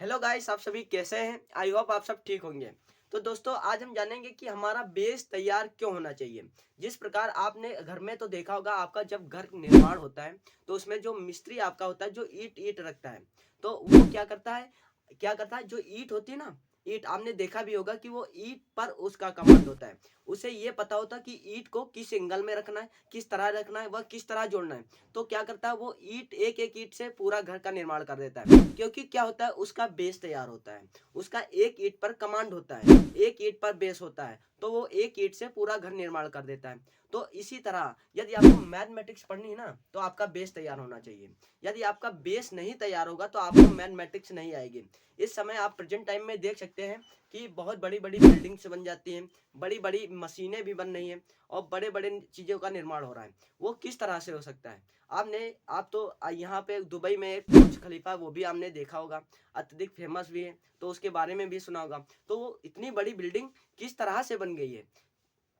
Hello guys, आप सभी कैसे हैं? आई होप आप सब ठीक होंगे। तो दोस्तों, आज हम जानेंगे कि हमारा बेस तैयार क्यों होना चाहिए। जिस प्रकार आपने घर में तो देखा होगा, आपका जब घर निर्माण होता है तो उसमें जो मिस्त्री आपका होता है, जो ईंट ईंट रखता है, तो वो क्या करता है, जो ईंट होती है ना, ईंट आपने देखा भी होगा कि वो ईंट पर उसका कमांड होता है। उसे ये पता होता है कि ईंट को किस एंगल में रखना है, किस तरह रखना है, वह किस तरह जोड़ना है। तो क्या करता है, वो ईंट एक एक ईंट से पूरा घर का निर्माण कर देता है, क्योंकि क्या होता है, उसका बेस तैयार होता है। उसका एक ईंट पर कमांड होता है, एक ईंट पर बेस होता है, तो वो एक ईंट से पूरा घर निर्माण कर देता है। तो इसी तरह यदि आपको मैथमेटिक्स पढ़नी है ना, तो आपका बेस तैयार होना चाहिए। यदि आपका बेस नहीं तैयार होगा तो आपको मैथमेटिक्स नहीं आएगी। इस समय आप प्रेजेंट टाइम में देख सकते हैं कि बहुत बड़ी बड़ी बिल्डिंग्स बन जाती हैं, बड़ी बड़ी मशीनें भी बन रही हैं, और बड़े बड़े चीज़ों का निर्माण हो रहा है। वो किस तरह से हो सकता है? आप तो यहाँ पे दुबई में एक बुर्ज खलीफा, वो भी आपने देखा होगा, अत्यधिक फेमस भी है, तो उसके बारे में भी सुना होगा। तो वो इतनी बड़ी बिल्डिंग किस तरह से बन गई है?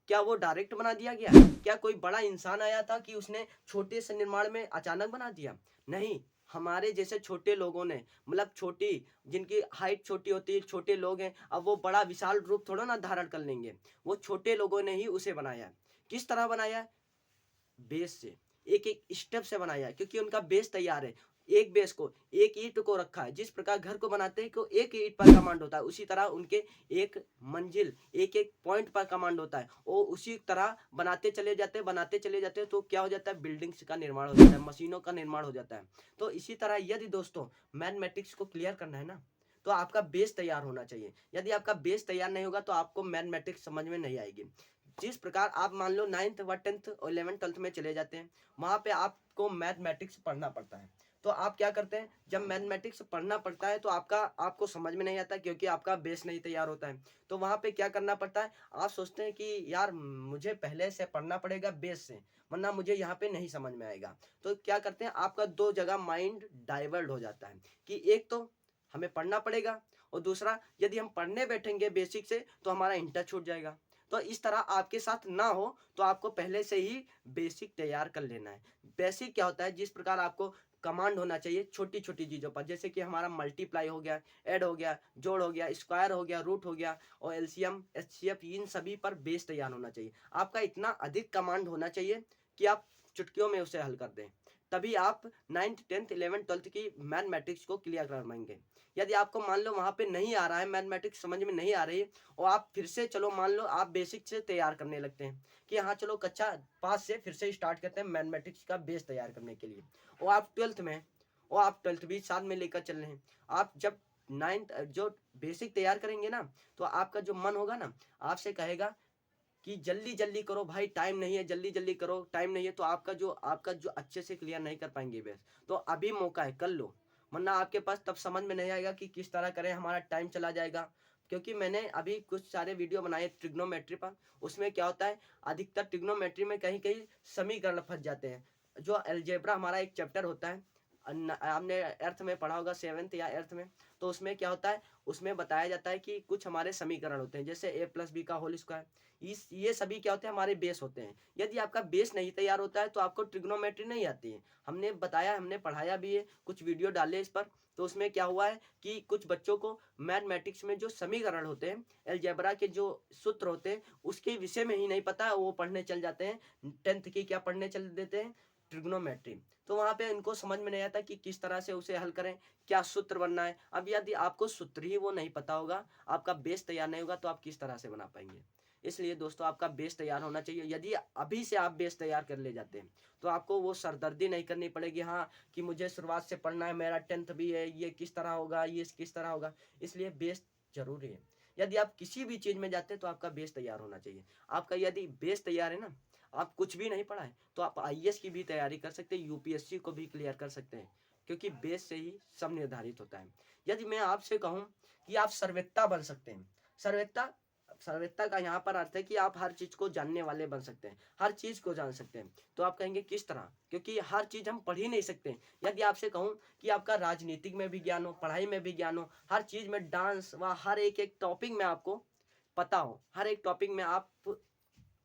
क्या वो डायरेक्ट बना दिया गया? क्या कोई बड़ा इंसान आया था कि उसने छोटे से निर्माण में अचानक बना दिया? नहीं, हमारे जैसे छोटे लोगों ने, मतलब छोटी, जिनकी हाइट छोटी होती है, छोटे लोग हैं, अब वो बड़ा विशाल रूप थोड़ा ना धारण कर लेंगे। वो छोटे लोगों ने ही उसे बनाया है। किस तरह बनाया है? बेस से, एक-एक स्टेप से बनाया है, क्योंकि उनका बेस तैयार है। एक बेस को, एक ईंट को रखा है। जिस प्रकार घर को बनाते हैं, को एक ईंट पर कमांड होता है, उसी तरह उनके एक मंजिल, एक-एक पॉइंट पर कमांड होता है। वो उसी तरह बनाते चले जाते हैं, तो क्या हो जाता है, बिल्डिंग्स का निर्माण हो जाता है, मशीनों का निर्माण हो जाता है। तो इसी तरह यदि दोस्तों मैथमेटिक्स को क्लियर करना है ना, तो आपका बेस तैयार होना चाहिए। यदि आपका बेस तैयार नहीं होगा, तो आपको मैथमेटिक्स समझ में नहीं आएगी। जिस प्रकार आप मान लो 9th व 10th और 11th 12th में चले जाते हैं, वहाँ पे आपको मैथमेटिक्स पढ़ना पड़ता है। तो आप क्या करते हैं, जब मैथमेटिक्स पढ़ना पड़ता है तो आपको समझ में नहीं आता, क्योंकि आपका बेस नहीं तैयार होता है। तो वहाँ पे क्या करना पड़ता है, आप सोचते हैं कि यार मुझे पहले से पढ़ना पड़ेगा बेस से, वरना मुझे यहाँ पे नहीं समझ में आएगा। तो क्या करते हैं, आपका 2 जगह माइंड डाइवर्ट हो जाता है, कि एक तो हमें पढ़ना पड़ेगा, और दूसरा यदि हम पढ़ने बैठेंगे बेसिक से तो हमारा इंटर छूट जाएगा। तो इस तरह आपके साथ ना हो, तो आपको पहले से ही बेसिक तैयार कर लेना है। बेसिक क्या होता है, जिस प्रकार आपको कमांड होना चाहिए छोटी-छोटी चीज़ों पर, जैसे कि हमारा मल्टीप्लाई हो गया, ऐड हो गया, जोड़ हो गया, स्क्वायर हो गया, रूट हो गया, और एलसीएम, एचसीएफ, इन सभी पर बेस तैयार होना चाहिए। आपका इतना अधिक कमांड होना चाहिए कि आप चुटकियों में उसे हल कर दें। तभी आप 9th 10th 11th 12th की मैथमेटिक्स को क्लियर कर पाएँगे। यदि आपको मान लो वहाँ पे नहीं आ रहा है, मैथमेटिक्स समझ में नहीं आ रही है, और आप फिर से चलो मान लो आप बेसिक से तैयार करने लगते हैं कि हाँ चलो कक्षा 5 से फिर से स्टार्ट करते हैं मैथमेटिक्स का बेस तैयार करने के लिए, और आप 12th में, और आप 12th भी साथ में लेकर चल रहे हैं। आप जब 9th जो बेसिक तैयार करेंगे ना, तो आपका जो मन होगा ना, आपसे कहेगा कि जल्दी जल्दी करो भाई, टाइम नहीं है, जल्दी जल्दी करो, टाइम नहीं है, तो आपका जो अच्छे से क्लियर नहीं कर पाएंगे बेस। तो अभी मौका है, कर लो, वरना आपके पास तब समझ में नहीं आएगा कि किस तरह करें, हमारा टाइम चला जाएगा। क्योंकि मैंने अभी कुछ सारे वीडियो बनाए ट्रिग्नोमेट्री पर, उसमें क्या होता है, अधिकतर ट्रिग्नोमेट्री में कहीं कहीं समीकरण फंस जाते हैं। जो अलजेब्रा हमारा एक चैप्टर होता है, आपने अर्थ में पढ़ा होगा, 7th या 8th में। तो उसमें क्या होता है, उसमें बताया जाता है कि कुछ हमारे समीकरण होते हैं, जैसे a+b का होल स्क्वायर, इस ये सभी क्या होते हैं, हमारे बेस होते हैं। यदि आपका बेस नहीं तैयार होता है, तो आपको ट्रिग्नोमेट्री नहीं आती है। हमने बताया, हमने पढ़ाया भी है, कुछ वीडियो डाले इस पर। तो उसमें क्या हुआ है कि कुछ बच्चों को मैथमेटिक्स में जो समीकरण होते हैं, अलजेब्रा के जो सूत्र होते हैं, उसके विषय में ही नहीं पता है, वो पढ़ने चल जाते हैं। 10th की क्या पढ़ने चल देते हैं, ट्रिग्नोमेट्री। तो वहाँ पे इनको समझ में नहीं आता कि किस तरह से उसे हल करें, क्या सूत्र बनना है। अब यदि आपको सूत्र ही वो नहीं पता होगा, आपका बेस तैयार नहीं होगा, तो आप किस तरह से बना पाएंगे। इसलिए दोस्तों, आपका बेस तैयार होना चाहिए। यदि अभी से आप बेस तैयार कर ले जाते हैं, तो आपको वो सरदर्दी नहीं करनी पड़ेगी, हाँ कि मुझे शुरुआत से पढ़ना है, मेरा 10th भी है, ये किस तरह होगा, ये किस तरह होगा। इसलिए बेस जरूरी है। यदि आप किसी भी चीज में जाते हैं, तो आपका बेस तैयार होना चाहिए। आपका यदि बेस तैयार है ना, आप कुछ भी नहीं पढ़ा है, तो आप आईएएस की भी तैयारी कर सकते हैं, यूपीएससी को भी क्लियर कर सकते हैं, क्योंकि बेस से ही सब निर्धारित होता है। यदि मैं आपसे कहूं कि आप सर्वेत्ता बन सकते हैं, सर्वेत्ता सर्वेत्ता का यहाँ पर अर्थ है कि आप हर चीज को जानने वाले बन सकते हैं, हर चीज को जान सकते हैं। तो आप कहेंगे किस तरह, क्योंकि हर चीज हम पढ़ ही नहीं सकते। यदि आपसे कहूं कि आपका राजनीतिक में भी ज्ञान हो, पढ़ाई में भी ज्ञान हो, हर चीज में, डांस व हर एक एक टॉपिक में आपको पता हो, हर एक टॉपिक में आप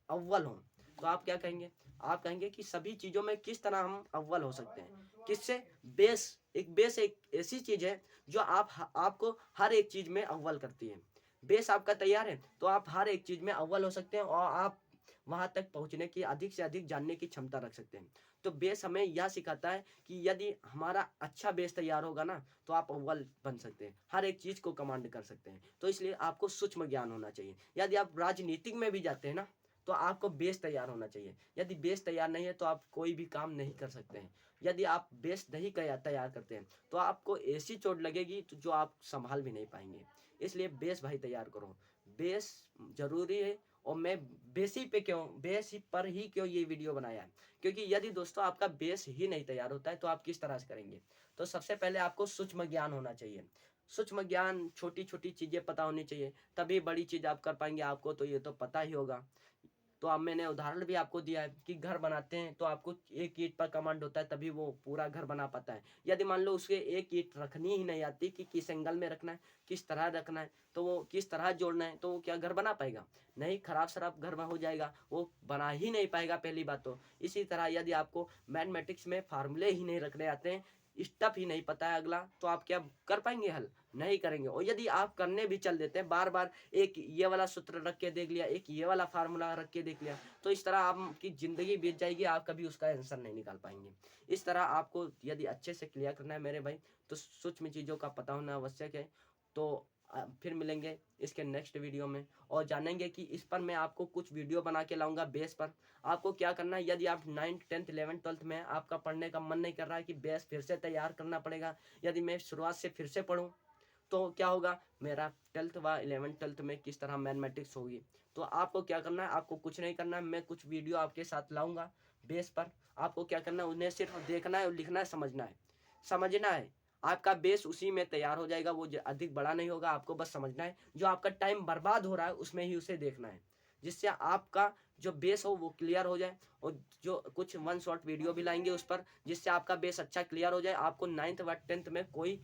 अव्वल हो, तो आप क्या कहेंगे, आप कहेंगे कि सभी चीजों में किस तरह हम अव्वल हो सकते हैं, किससे, बेस एक बेस एक ऐसी चीज़ है जो आपको हर एक चीज़ में अव्वल करती है। बेस आपका तैयार है तो आप हर एक चीज़ में अव्वल हो सकते हैं और आप वहाँ तक पहुँचने की अधिक से अधिक जानने की क्षमता रख सकते हैं। तो बेस हमें यह सिखाता है कि यदि हमारा अच्छा बेस तैयार होगा ना, तो आप अव्वल बन सकते हैं, हर एक चीज़ को कमांड कर सकते हैं। तो इसलिए आपको सूक्ष्म ज्ञान होना चाहिए। यदि आप राजनीतिक में भी जाते हैं ना, तो आपको बेस तैयार होना चाहिए। यदि बेस तैयार नहीं है तो आप कोई भी काम नहीं कर सकते हैं। यदि आप बेस नहीं तैयार करते हैं तो आपको ऐसी चोट लगेगी तो जो आप संभाल भी नहीं पाएंगे। इसलिए बेस भाई तैयार करो, बेस जरूरी है। और मैं बेस ही पर ही क्यों ये वीडियो बनाया है, क्योंकि यदि दोस्तों आपका बेस ही नहीं तैयार होता है तो आप किस तरह से करेंगे। तो सबसे पहले आपको सूक्ष्म ज्ञान होना चाहिए। सूक्ष्म ज्ञान, छोटी छोटी चीजें पता होनी चाहिए, तभी बड़ी चीज आप कर पाएंगे। आपको तो ये तो पता ही होगा। तो अब मैंने उदाहरण भी आपको दिया है कि घर बनाते हैं तो आपको एक ईंट पर कमांड होता है, तभी वो पूरा घर बना पाता है। यदि मान लो उसके एक ईंट रखनी ही नहीं आती कि किस एंगल में रखना है, किस तरह रखना है, तो वो किस तरह जोड़ना है, तो वो क्या घर बना पाएगा? नहीं, खराब शराब घर में हो जाएगा, वो बना ही नहीं पाएगा पहली बात तो। इसी तरह यदि आपको मैथमेटिक्स में फार्मूले ही नहीं रखने आते हैं, स्टेप ही नहीं पता है अगला, तो आप क्या कर पाएंगे हल? नहीं करेंगे। और यदि आप करने भी चल देते हैं बार बार, एक ये वाला सूत्र रख के देख लिया, एक ये वाला फार्मूला रख के देख लिया, तो इस तरह आपकी जिंदगी बीत जाएगी, आप कभी उसका आंसर नहीं निकाल पाएंगे। इस तरह आपको यदि अच्छे से क्लियर करना है मेरे भाई, तो सूक्ष्म चीजों का पता होना आवश्यक है। तो फिर मिलेंगे इसके नेक्स्ट वीडियो में और जानेंगे कि इस पर मैं आपको कुछ वीडियो बना के लाऊंगा बेस पर। आपको क्या करना है, यदि आप 9th 10th 11th 12th में आपका पढ़ने का मन नहीं कर रहा है कि बेस फिर से तैयार करना पड़ेगा, यदि मैं शुरुआत से फिर से पढ़ूं तो क्या होगा, मेरा 12th व 11th 12th में किस तरह मैथमेटिक्स होगी। तो आपको क्या करना है, आपको कुछ नहीं करना है, मैं कुछ वीडियो आपके साथ लाऊंगा बेस पर। आपको क्या करना है, उन्हें सिर्फ देखना है और लिखना है, समझना है। आपका बेस उसी में तैयार हो जाएगा, वो अधिक बड़ा नहीं होगा। आपको बस समझना है, जो आपका टाइम बर्बाद हो रहा है उसमें ही उसे देखना है, जिससे आपका जो बेस हो वो क्लियर हो जाए। और जो कुछ वन शॉट वीडियो भी लाएंगे उस पर, जिससे आपका बेस अच्छा क्लियर हो जाए, आपको 9th व 10th में कोई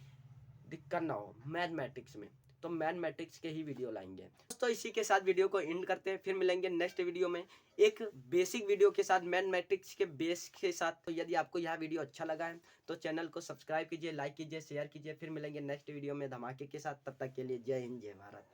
दिक्कत ना हो मैथमेटिक्स में। तो मैथमेटिक्स के ही वीडियो लाएंगे। तो इसी के साथ वीडियो को एंड करते हैं, फिर मिलेंगे नेक्स्ट वीडियो में एक बेसिक वीडियो के साथ, मैथमेटिक्स के बेस के साथ। तो यदि आपको यह वीडियो अच्छा लगा है तो चैनल को सब्सक्राइब कीजिए, लाइक कीजिए, शेयर कीजिए। फिर मिलेंगे नेक्स्ट वीडियो में धमाके के साथ। तब तक के लिए जय हिंद, जय भारत।